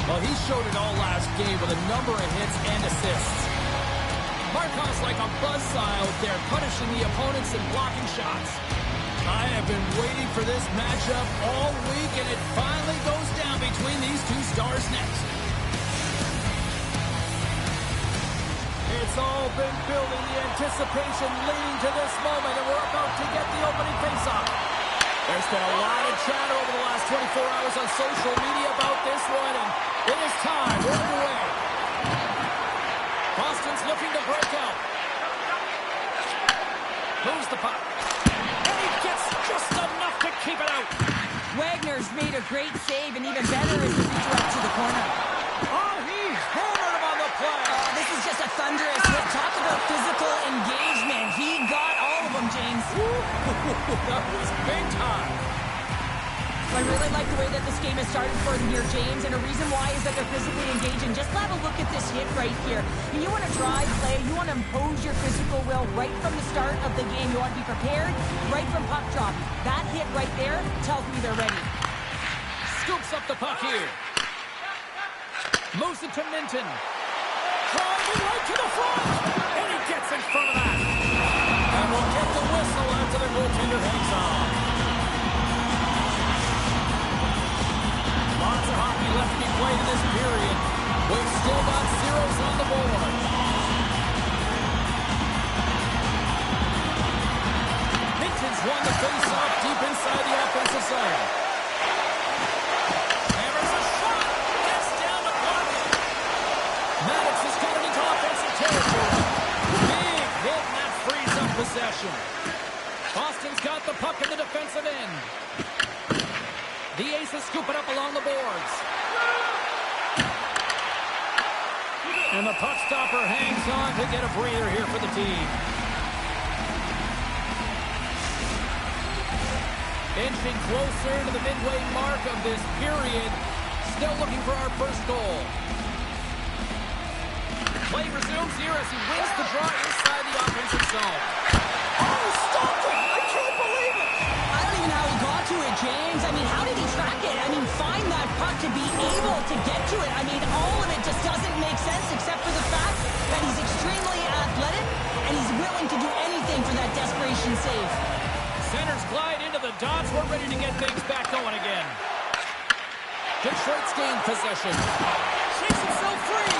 Well, he showed it all last game with a number of hits and assists. Markov's like a buzzsaw out there, punishing the opponents and blocking shots. I have been waiting for this matchup all week, and it finally goes down between these two stars next. It's all been building, the anticipation leading to this moment, and we're about to get the opening face-off. There's been a lot of chatter over the last 24 hours on social media about this one, and it is time. We're underway. Boston's looking to break out. Moves the puck. And he gets just enough to keep it out. Wagner's made a great save, and even better is the redirect to the corner. Oh, he hammered him on the play. Oh, this is just a thunderous hit. Talk about physical engagement. He got all of them, James. That was big time. I really like the way that this game has started for them here, James, and a reason why is that they're physically engaging. Just have a look at this hit right here. And you want to drive play, you want to impose your physical will right from the start of the game. You want to be prepared right from puck drop. That hit right there tells me they're ready. Scoops up the puck here. Moves it to Minton. Driving right to the front. And he gets in front of that. And we'll get the whistle after the goaltender hangs on. Lots of hockey left to be played in this period. We've still got zeros on the board. Minton's won the face-off deep inside the offensive zone. Hammers a shot. Gets down to block it. Maddox is coming into offensive territory. Big hit, and that frees up possession. Boston's got the puck in the defensive end. The Aces scoop it up along the boards. And the puck stopper hangs on to get a breather here for the team. Inching closer to the midway mark of this period. Still looking for our first goal. Play resumes here as he wins the draw inside the offensive zone. Oh, stop it! I can't believe it! I don't even know how he got to it, James. I mean, how did he track it? I mean, find that puck to be able to get to it. I mean, all of it just doesn't make sense except for the fact that he's extremely athletic and he's willing to do anything for that desperation save. Centers glide into the dots. We're ready to get things back going again. Detroit's gained possession. Shakes himself free.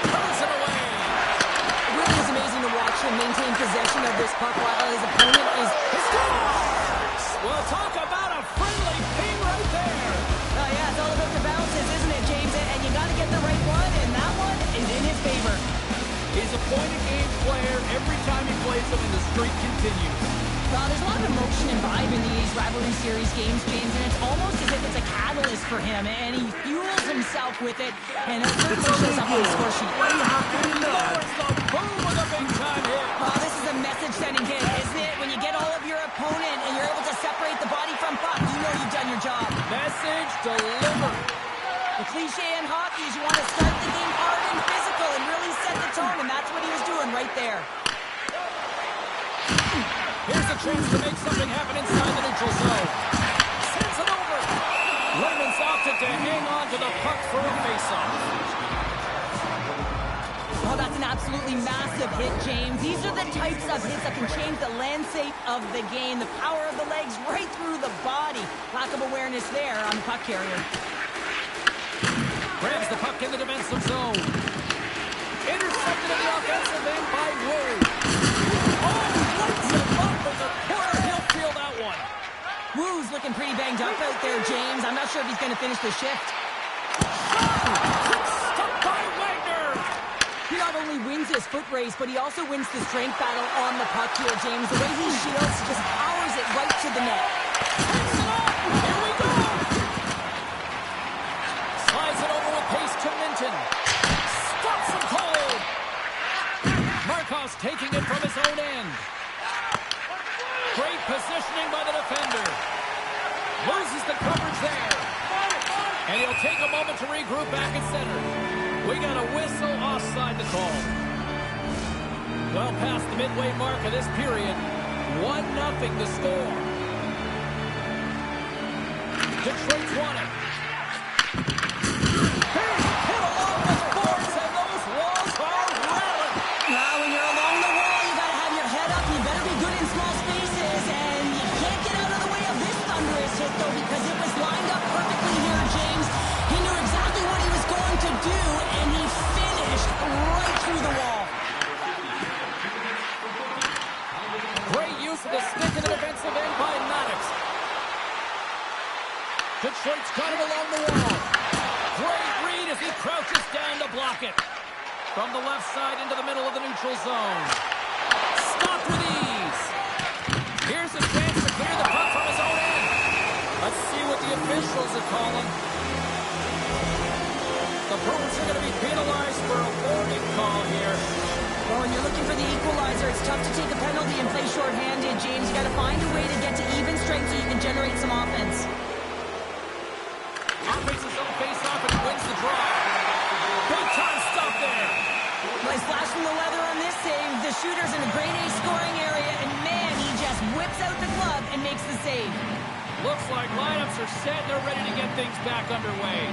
Turns it away. It really is amazing to watch him maintain possession of this puck while his opponent is... Well, talk about a friendly ping right there. Oh, yeah, it's all about the bounces, isn't it, James? And you got to get the right one, and that one is in his favor. He's a point-of-game player every time he plays them, and the streak continues. Well, there's a lot of emotion and vibe in these rivalry series games, James, and it's almost as if it's a catalyst for him, and he fuels himself with it, and it certainly shows up on the score sheet. What do you have to do? There's the boom with a big-time hit. Oh, this is a message-sending hit, isn't it? When you get all of your opponent and you're able to separate the body from puck, you know you've done your job. Message delivered. The cliche in hockey is you want to start the game hard and physical and really set the tone, and that's what he was doing right there. Here's a chance to make something happen inside the neutral zone. Sends it over. Layman's opted to hang on to the puck for a face-off. Oh, that's an absolutely massive hit, James. These are the types of hits that can change the landscape of the game. The power of the legs right through the body. Lack of awareness there on the puck carrier. Grabs the puck in the defensive zone. Intercepted in the offensive end by Wood. Oh, lights him up in the corner. He'll feel that one. Woo's looking pretty banged up out there, James. I'm not sure if he's going to finish the shift. Stuck by Wagner. He not only wins his foot race, but he also wins the strength battle on the puck here, James. The way he shields just powers it right to the net. Takes it off. Here we go. Slides it over with pace to Minton. Stops him cold. Markov's taking it from his own end. Great positioning by the defender. Loses the coverage there. And he'll take a moment to regroup back at center. We got a whistle offside the call. Well past the midway mark of this period. 1-0 to score. Detroit's won it. because it was lined up perfectly here, James. He knew exactly what he was going to do, and he finished right through the wall. Great use of the stick in the defensive end by Maddox. Detroit's got him along the wall. Great read as he crouches down to block it. From the left side into the middle of the neutral zone. Stopped with ease. Here's a chance to clear the puck from his own end. Let's see what the officials are calling. The Broons are going to be penalized for a warning call here. Well, when you're looking for the equalizer, it's tough to take a penalty and play shorthanded, James. You got to find a way to get to even strength so you can generate some offense. Operates his own face-off and wins the draw. Big time stop there. Nice flash from the leather on this save. The shooter's in a grade A scoring area, and man, he just whips out the glove and makes the save. Looks like lineups are set. They're ready to get things back underway.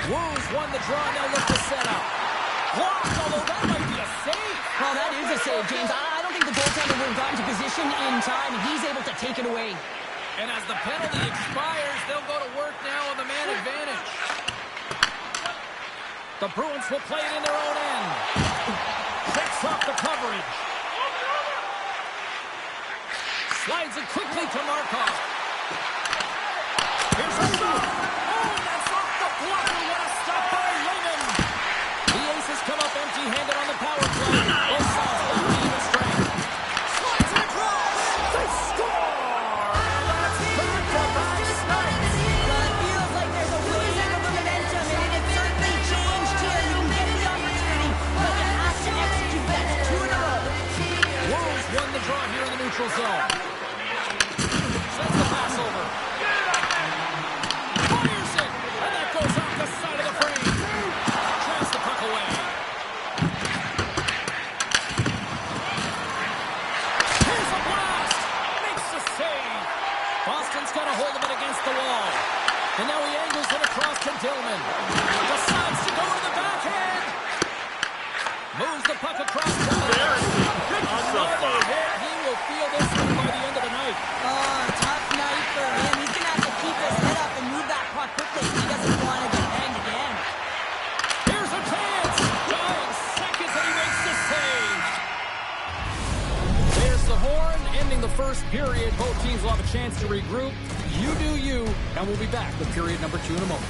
Broons won the draw. Now look to set up. Blocked, although that might be a save. Well, that is a save, James. I don't think the goaltender would have gotten to position in time, and he's able to take it away. And as the penalty expires, they'll go to work now on the man advantage. The Bruins will play it in their own end. Checks off the coverage. Slides it quickly to Markov. Here's a shot. Oh, that's off the blocker. What a stop by Lehman. The Aces come up empty-handed on the power play. Both sides back to even strength. Slides it across. They score. And that's back-to-back snaps. It feels like there's a losing of the momentum, and it certainly changed here. You can get the opportunity, but you have to execute. That's 2 in a row. Wolves won the draw here in the neutral zone. Sends the pass over. Fires it, and that goes off the side of the frame. Traps the puck away. Here's a blast. Makes the save. Boston's got a hold of it against the wall. And now he angles it across to Dillman. Decides to go to the backhand. Moves the puck across to Maddox. Another hit. He will feel this one by the end of the night. Oh, tough night for him. He's going to have to keep his head up and move that puck quickly if he doesn't want to get banged again. Here's a chance. Dying seconds and he makes the save. There's the horn, ending the first period. Both teams will have a chance to regroup. You do you, and we'll be back with period number 2 in a moment.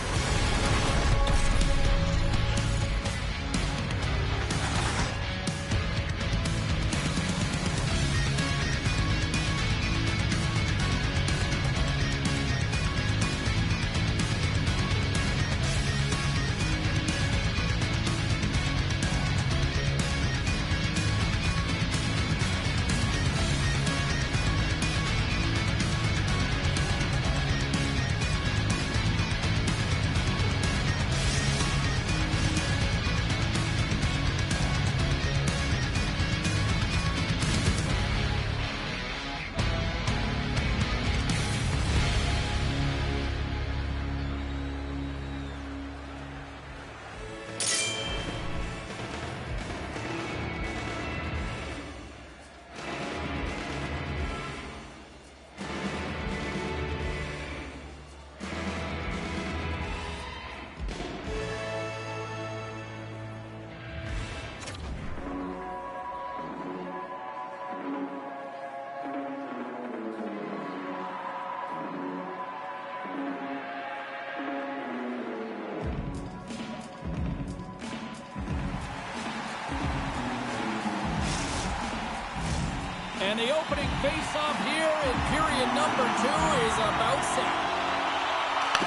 And the opening face-off here in period number 2 is about set.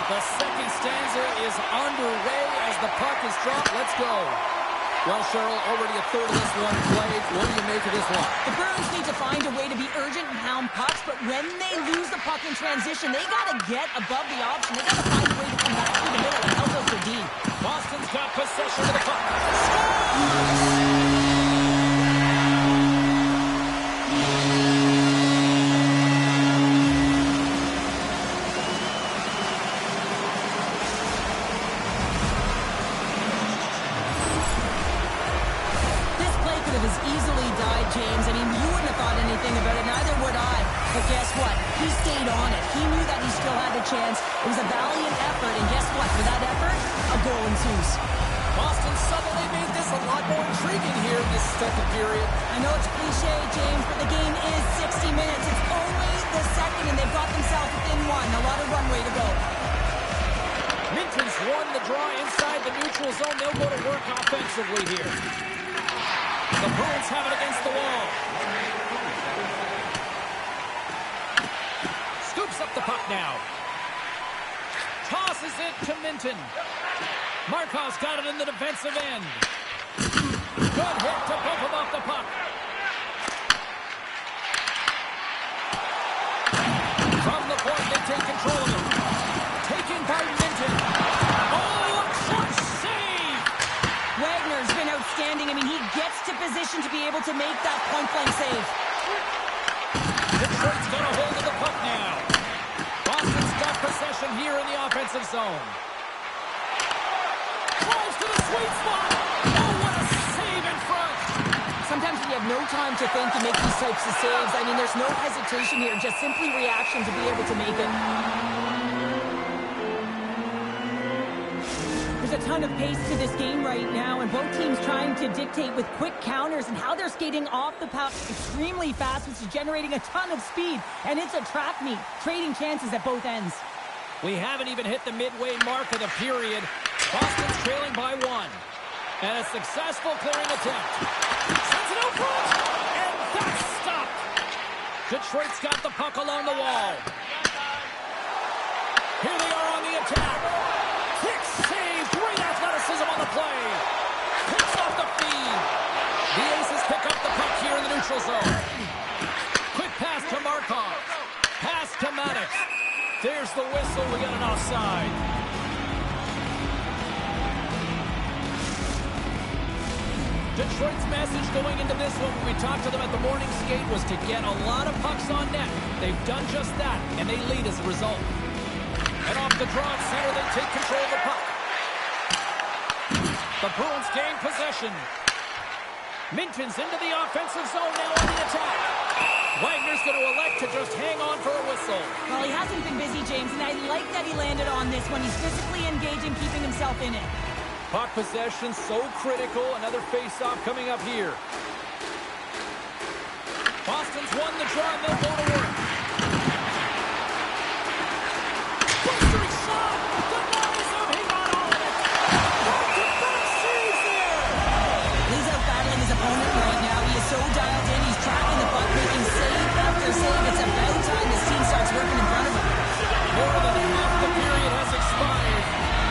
The second stanza is underway as the puck is dropped. Let's go. Well, Cheryl, already a third of this one played. What do you make of this one? The Bruins need to find a way to be urgent and pound pucks, but when they lose the puck in transition, they got to get above the option. They got to find a way to come back through the middle and help out for D. Boston's got possession of the puck. This play could have as easily died, James. I mean, you wouldn't have thought anything about still had the chance. It was a valiant effort, and guess what? For that effort, a goal ensues. Boston suddenly made this a lot more intriguing here in this second period. I know it's cliche, James, but the game is 60 minutes. It's only the second, and they've got themselves within one. A lot of runway to go. Minton's won the draw inside the neutral zone. They'll go to work offensively here. The Broons have it against the wall. Scoops up the puck now. Tosses it to Minton. Markov's got it in the defensive end. Good hit to bump him off the puck. From the point, they take control of it. Taken by Minton. Oh, a clutch save! Wagner's been outstanding. I mean, he gets to position to be able to make that point-blank save. Detroit's got a hold of the puck now. Boston's got possession here in the offensive zone. Drives to the sweet spot. Oh, what a save in front. Sometimes when you have no time to think, you make these types of saves. I mean, there's no hesitation here, just simply reaction to be able to make it. There's a ton of pace to this game right now, and both teams trying to dictate with quick counters and how they're skating off the puck extremely fast, which is generating a ton of speed. And it's a track meet, trading chances at both ends. We haven't even hit the midway mark of the period. Boston's trailing by 1. And a successful clearing attempt. Sends it out front, and that's stopped. Detroit's got the puck along the wall. Here they are on the attack. Quick save, great athleticism on the play. Picks off the feed. The Aces pick up the puck here in the neutral zone. Quick pass to Markov. Pass to Maddox. There's the whistle. We got an offside. Detroit's message going into this one when we talked to them at the morning skate was to get a lot of pucks on net. They've done just that, and they lead as a result. And off the draw at center, they take control of the puck. The Bruins gain possession. Minton's into the offensive zone now on the attack. Wagner's going to elect to just hang on for a whistle. Well, he hasn't been busy, James, and I like that he landed on this one. He's physically engaging, keeping himself in it. Puck possession so critical. Another face-off coming up here. Boston's won the draw, and they'll go to work. Bustering shot! Denies him! He got all of it! Back-to-back saves there! He's out battling his opponent right now. He is so dialed in. He's tracking the puck, making save after save. It's about time this team starts working in front of him. More than half the period has expired.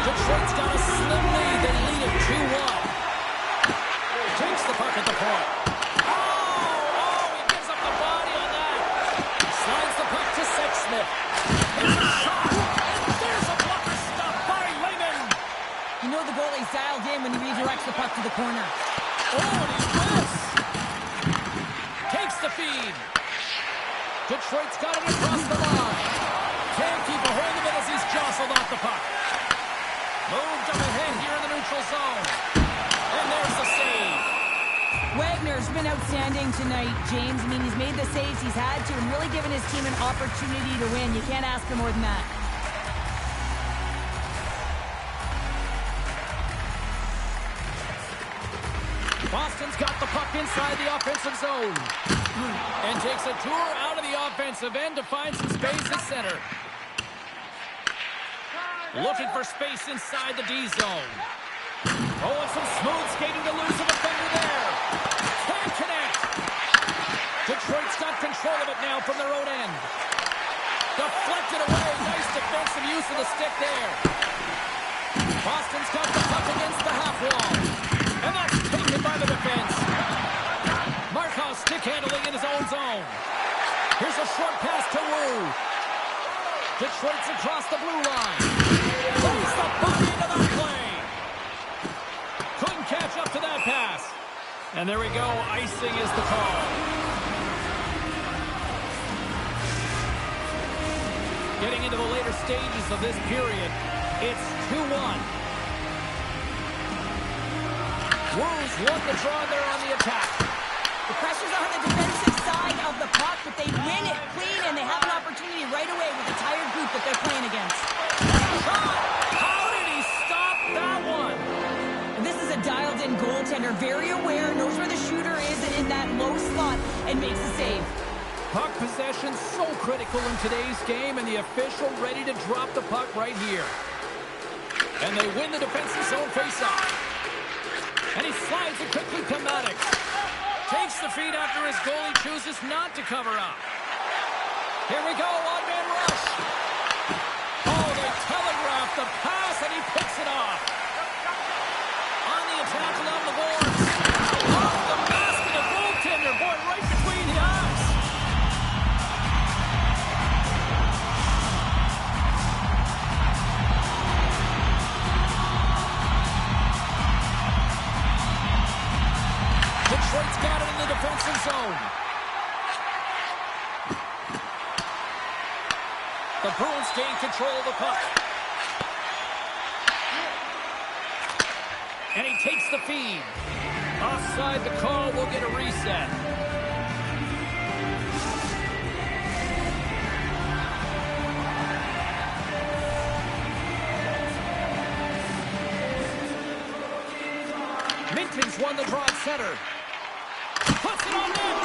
Detroit's got a slim lead. They lead it 2-1. Takes the puck at the point. Oh, he gives up the body on that. Slides the puck to Sexsmith. There's a shot. And there's a blocker stop by Lehman. You know the goalie's dialed in when he redirects the puck to the corner. Oh, and he's missed. Takes the feed. Detroit's got it across the line. Can't keep a hold of it as he's jostled off the puck. Moved up ahead here in the neutral zone. And there's the save. Wagner's been outstanding tonight, James. I mean, he's made the saves he's had to and really given his team an opportunity to win. You can't ask for more than that. Boston's got the puck inside the offensive zone. And takes a tour out of the offensive end to find some space at center. Looking for space inside the D zone. Oh, and some smooth skating to lose a defender there. Can't connect. Detroit's got control of it now from their own end. Deflected away. Nice defensive use of the stick there. Boston's got the puck against the half wall. And that's taken by the defense. Markov stick handling in his own zone. Here's a short pass to Wu. Detroit's across the blue line. Plays the body into that play. Couldn't catch up to that pass. And there we go. Icing is the call. Getting into the later stages of this period, it's 2-1. Woos won the draw there on the attack. The pressure's on the defensive side of the puck, but they win it clean, and they have an opportunity right away with the tired group that they're playing Conor. Very aware, knows where the shooter is and in that low slot, and makes a save. Puck possession so critical in today's game, and the official ready to drop the puck right here. And they win the defensive zone faceoff. And he slides it quickly to Maddox. Takes the feed after his goalie chooses not to cover up. Here we go, one-man rush. Oh, they telegraph the pass, and he picks it off. On the attack along the boards. Off the basket, a goaltender, boy, right between the eyes. Detroit's got it in the defensive zone. The Broons gain control of the puck. And he takes the feed. Offside the call, we'll get a reset. Minton's won the draw at center. Puts it on net.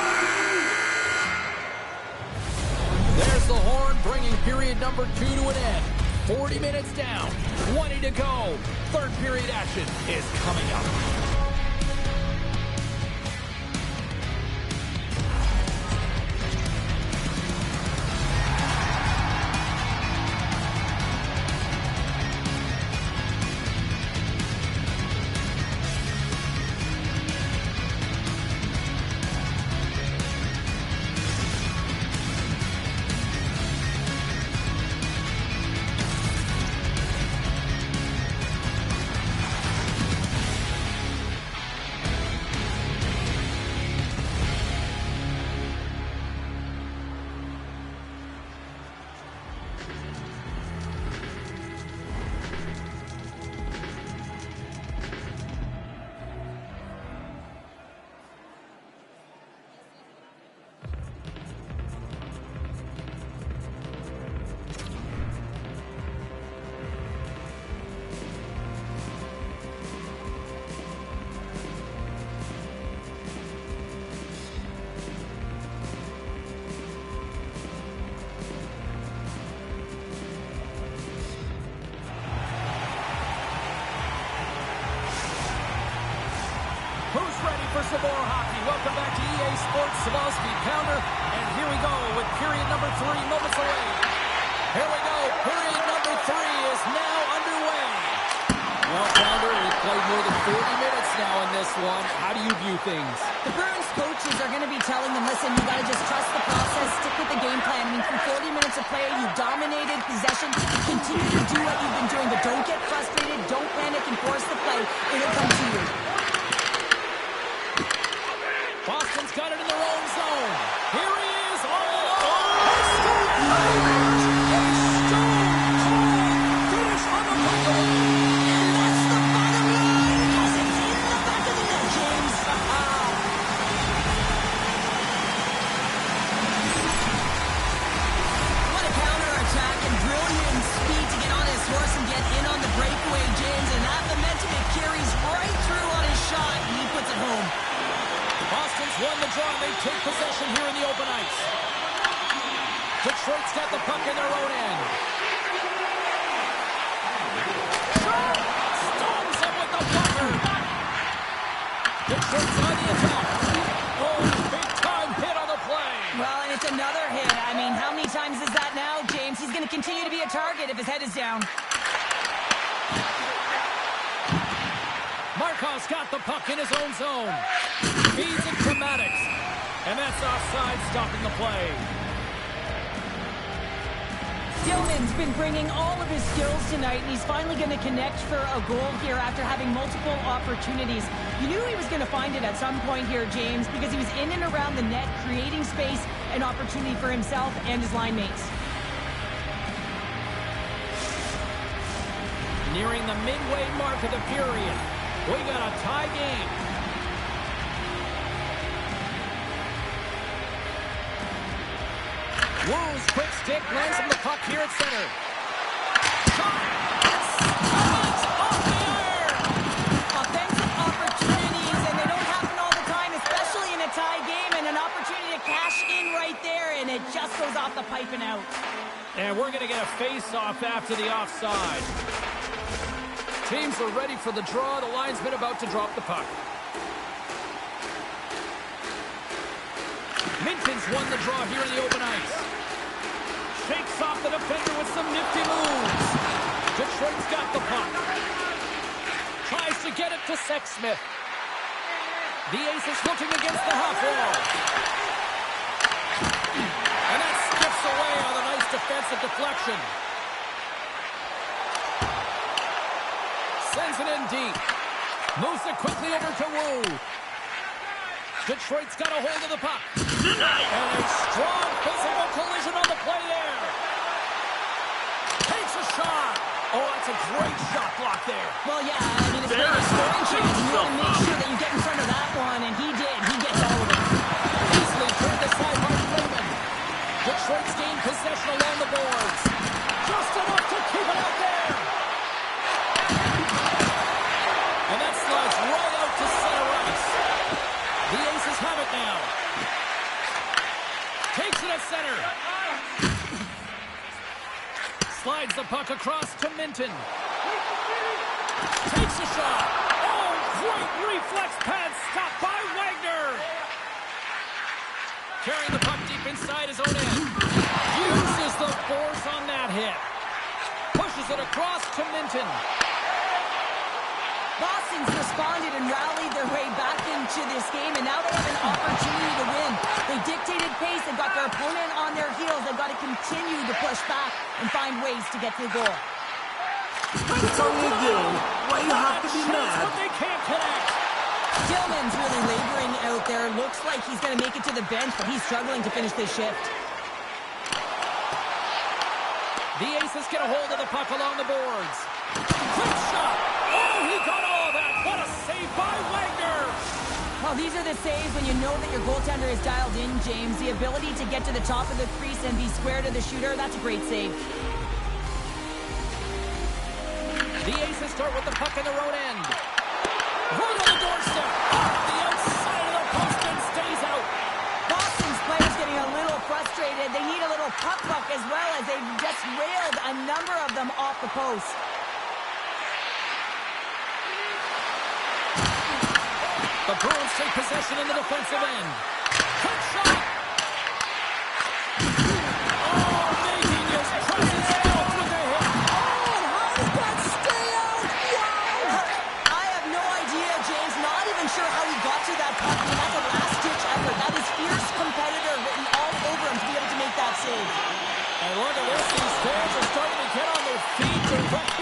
There's the horn, bringing period number 2 to an end. 40 minutes down, 20 to go. Third period action is coming up. For some more hockey. Welcome back to EA Sports Savalsky Pounder. And here we go with period number 3, moments away. Here we go. Period number 3 is now underway. Well, Pounder, we've played more than 40 minutes now in this one. How do you view things? The Broons coaches are going to be telling them, listen, you got to just trust the process, stick with the game plan. I mean, through 40 minutes of play, you dominated possession. Continue to do what you've been doing, but don't get frustrated. Don't panic and force the play. It'll come to you. Boston's got it in their own zone. Here he is all alone. Finish on the puck away. And that's the bottom line, because it's in the back of the net, James. What a counterattack and brilliant speed to get on his horse and get in on the breakaway, James. And that momentum, it carries right through on his shot, and he puts it home. Boston's won the draw. They take possession here in the open ice. Detroit's got the puck in their own end. Storms him with the blocker. Detroit's on the attack. Oh, big-time hit on the play. Well, and it's another hit. I mean, how many times is that now, James? He's going to continue to be a target if his head is down. Markov's got the puck in his own zone. Feeds it to Maddox. And that's offside, stopping the play. Dillman's been bringing all of his skills tonight, and he's finally going to connect for a goal here after having multiple opportunities. You knew he was going to find it at some point here, James, because he was in and around the net, creating space and opportunity for himself and his line mates. Nearing the midway mark of the period. We got a tie game. Woos, quick stick, lands him the puck here at center. Shot! Off the iron! Offensive opportunities, and and it just goes off the pipe and out. And we're going to get a face-off after the offside. Teams are ready for the draw. The linesman about to drop the puck. Minton's won the draw here in the open ice. Shakes off the defender with some nifty moves. Detroit's got the puck. Tries to get it to Sexsmith. The ace is looking against the half wall. And that skips away on a nice defensive deflection. Sends it in deep. Moves it quickly over to Wu. Detroit's got a hold of the puck. And a strong physical collision on the play there. Takes a shot. Oh, that's a great shot block there. Well, yeah, I mean, it's really scoring chance. You want to make sure that you get in front of that one, and he did. He gets all of it. Easily turned the side by Freeman. Detroit's gained possession along the boards. Just enough to keep it out there. And that slides right out to center ice. The Aces have it now. Takes it at center. Slides the puck across to Minton. Takes a shot. Oh, great reflex pad stop by Wagner. Carrying the puck deep inside his own end. Uses the force on that hit. Pushes it across to Minton. Boston's responded and rallied their way back into this game, and now they have an opportunity to win. They dictated pace and got their opponent on their heels. They've got to continue to push back and find ways to get to the goal. It's only a game. Why you have to be mad? But they can't connect. Tillman's really laboring out there. Looks like he's going to make it to the bench, but he's struggling to finish this shift. The Aces get a hold of the puck along the boards. Quick shot. Oh, he got all of that. What a save by Wagner. Well, these are the saves when you know that your goaltender is dialed in, James. The ability to get to the top of the crease and be square to the shooter, that's a great save. The Aces start with the puck in their own end. Right on the doorstep. Off the outside of the post and stays out. Boston's players getting a little frustrated. They need a little puck luck as well, as they've just railed a number of them off the post. The Broons take possession in the defensive end. Quick shot. Oh, making his presence felt with a hit. Oh, and how did that stay out? Wow! I have no idea, James. Not even sure how he got to that puck. I mean, that's a last-ditch effort. That is fierce competitor written all over him to be able to make that save. And look at this. These fans are starting to get on their feet to recognize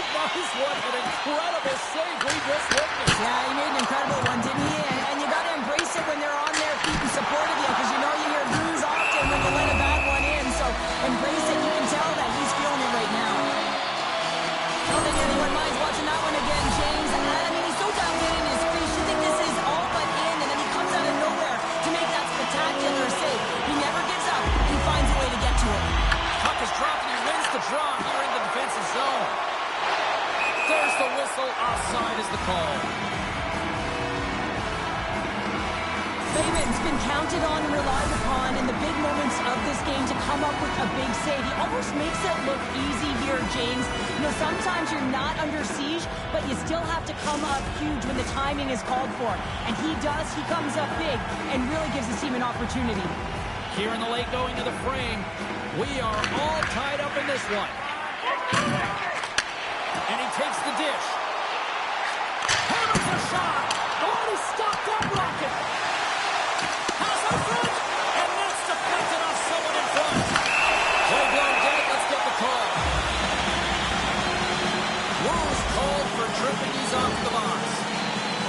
what an incredible save we just witnessed. Yeah, he made an incredible one, didn't he? And you got to embrace it when they're on their feet and support of you, because you know you hear boos often when you let a bad one in. So embrace it. You can tell that he's feeling it right now. I don't think anyone minds watching that one again, James. I mean, he's so dialed in his crease. You think this is all but in, and then he comes out of nowhere to make that spectacular save. He never gives up. He finds a way to get to it. Puck is dropped and he wins the draw here in the defensive zone. There's the whistle. Offside is the call. Bayman's been counted on and relied upon in the big moments of this game to come up with a big save. He almost makes it look easy here, James. You know, sometimes you're not under siege, but you still have to come up huge when the timing is called for. And he does. He comes up big and really gives his team an opportunity. Here in the late going to the frame, we are all tied up in this one. And he takes the dish. Hammers a shot. Oh, he stopped that rocket. Pass out front. And that's deflected off someone in front. Play blown dead. Let's get the call. Wu's called for tripping. He's off the box.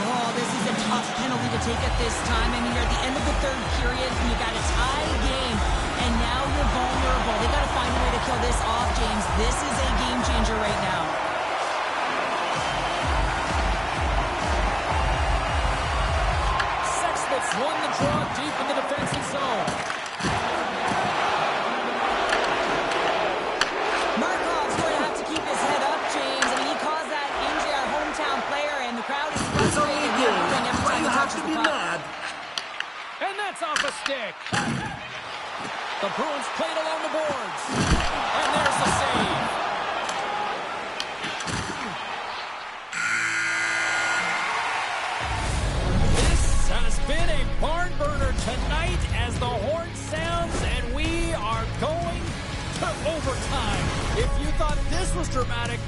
Oh, this is a tough penalty to take at this time. I mean, you're at the end of the third period, and you got a tie game, and now you're vulnerable. They got to find a way to kill this off, James. This is a game changer right now. Sexsmith's won the draw deep in the defensive zone. Markov's going to have to keep his head up, James. I mean, he caused that injury, our hometown player, and the crowd is frustrated. They're booing every time he touches the puck. And that's off a stick. The Bruins played along the boards. And there's the save. This has been a barn burner tonight as the horn sounds and we are going to overtime. If you thought this was dramatic,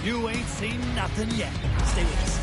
you ain't seen nothing yet. Stay with us.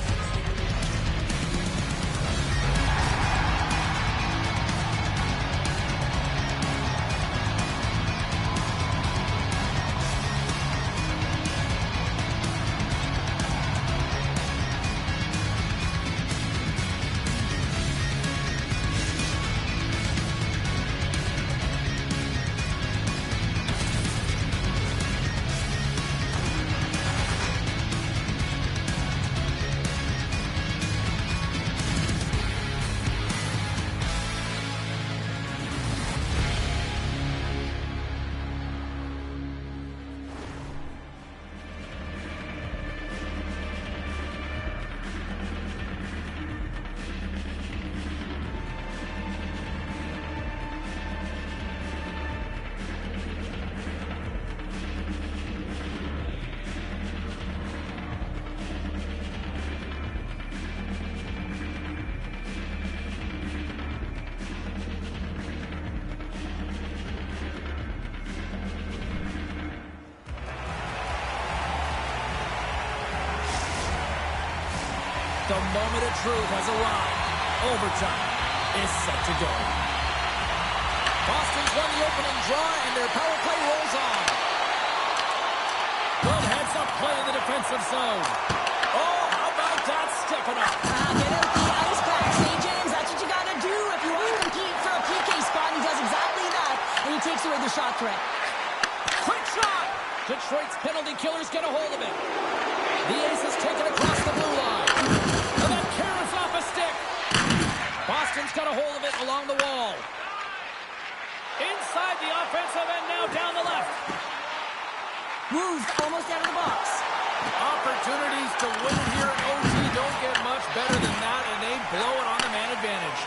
The moment of truth has arrived. Overtime is set to go. Boston's won the opening draw, and their power play rolls on. Good heads-up play in the defensive zone. Oh, how about that stepping up? Get out the ice pack, St. James. That's what you got to do if you want to compete for a PK spot. He does exactly that, and he takes away the shot threat. Quick shot! Detroit's penalty killers get a hold of it. The Aces take it across the blue line. And then carries off a stick. Boston's got a hold of it along the wall. Inside the offensive end, now down the left. Moves almost out of the box. Opportunities to win it here in OT don't get much better than that, and they blow it on the man advantage.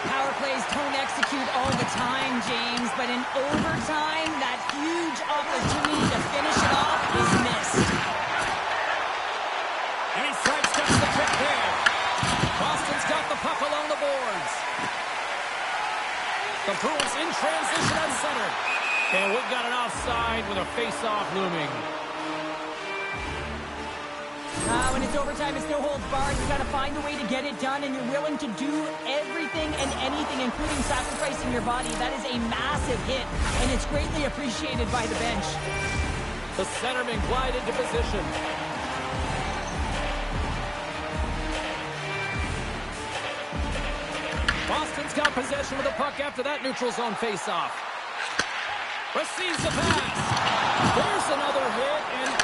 Power plays don't execute all the time, James, but in overtime, that huge opportunity to finish it off is missed. And he sidesteps the kick there. Boston's got the puck along the boards. The Bruins in transition at center. And we've got an offside with a face-off looming. When it's overtime, it's no holds barred. You got to find a way to get it done, and you're willing to do everything and anything, including sacrificing your body. That is a massive hit, and it's greatly appreciated by the bench. The centerman glide into position. Boston's got possession of the puck after that neutral zone face-off. Receives the pass. There's another hit, and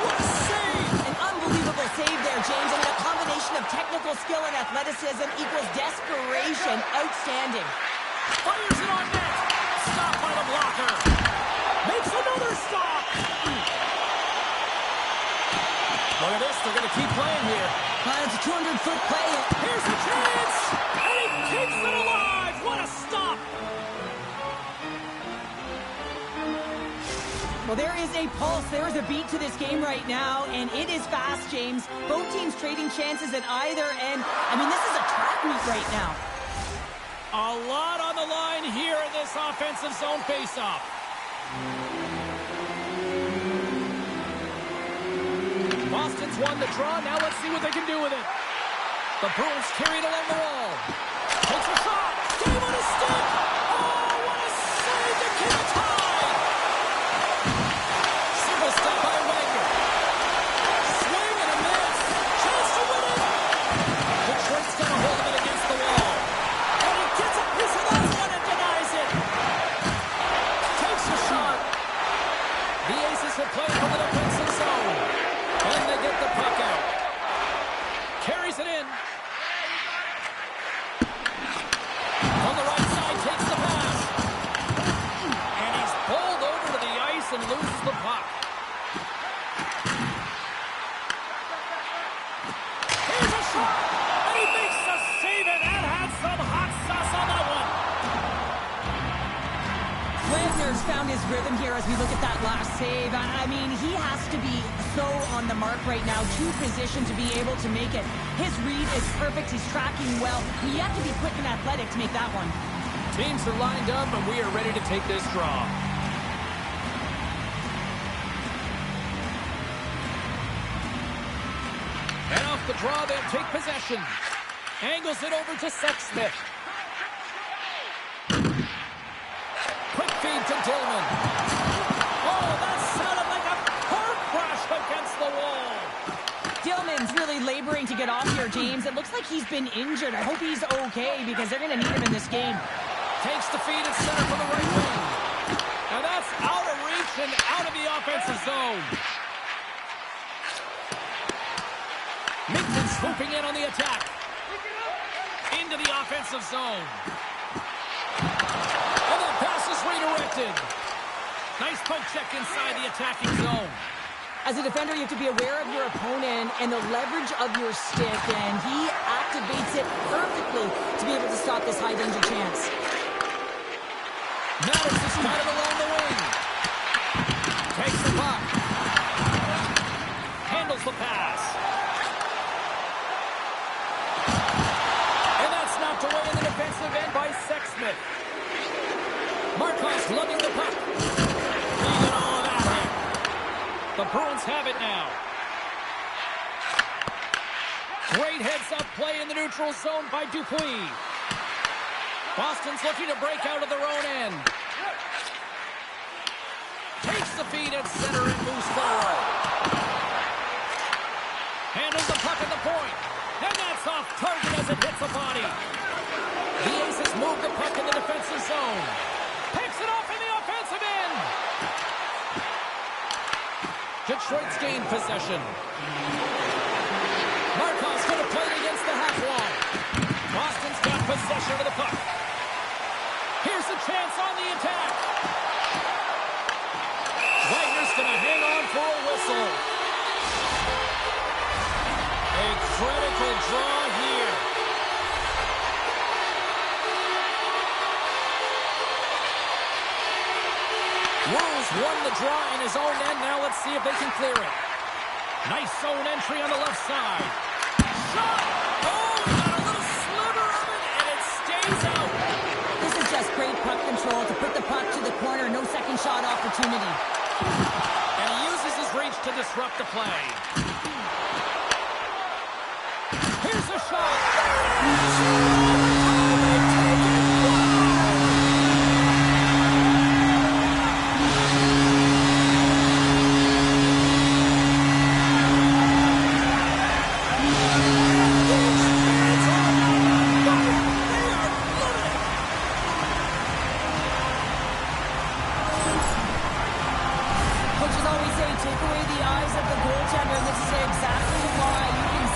what a save! An unbelievable save there, James. I mean, a combination of technical skill and athleticism equals desperation. Outstanding. Fires it on net. Stopped by the blocker. Makes another stop. Look at this. They're going to keep playing here. It's a 200-foot play. Here's the chance. And he keeps it alive. What a stop. Well, there is a pulse. There is a beat to this game right now, and it is fast, James. Both teams trading chances at either end. I mean, this is a track meet right now. A lot on the line here in this offensive zone faceoff. Boston's won the draw. Now let's see what they can do with it. The Broons carry it along the wall. Takes a shot. Game on a stick. Oh, what a save to keep it tied. Simple stop by Wagner. Swing and a miss. Chance to win it. Detroit's got a hold of it against the wall. And he gets a piece of that one and denies it. Takes a shot. The Aces will play from the defensive zone. And they get the puck out. Carries it in. From the right side, takes the Connor's found his rhythm here as we look at that last save. I mean, he has to be so on the mark right now, too positioned to be able to make it. His read is perfect. He's tracking well. You have to be quick and athletic to make that one. Teams are lined up, and we are ready to take this draw. And off the draw, they'll take possession. Angles it over to Sexsmith. Quick feed to Dillman. Oh, that sounded like a car crash against the wall. Dillman's really laboring to get off here, James. It looks like he's been injured. I hope he's okay because they're going to need him in this game. Takes the feed at center for the right wing. And that's out of reach and out of the offensive zone. Minton swooping in on the attack. Into the offensive zone. And the pass is redirected. Nice poke check inside the attacking zone. As a defender, you have to be aware of your opponent and the leverage of your stick, and he activates it perfectly to be able to stop this high-danger chance. Maddox is kind of along the wing. Takes the puck. Handles the pass. And that's knocked away in the defensive end by Sexsmith. Markos lugging the puck. Leaving all that hit. The Bruins have it now. Great heads-up play in the neutral zone by Dupuis. Boston's looking to break out of their own end. Takes the feed at center and moves forward. Handles the puck at the point. And that's off target as it hits the body. The Aces move the puck in the defensive zone. Picks it off in the offensive end. Detroit's gained possession. Markos could have played against the half wall. Boston's got possession of the puck. Here's a chance on the attack. Wagner's going to hang on for a whistle. A critical draw here. Wolves won the draw in his own end. Now let's see if they can clear it. Nice zone entry on the left side. Shot! Oh, we got a little sliver of it, and it stays out. This is just great puck control to put the puck to the corner. No second shot opportunity. And he uses his reach to disrupt the play. Here's a shot.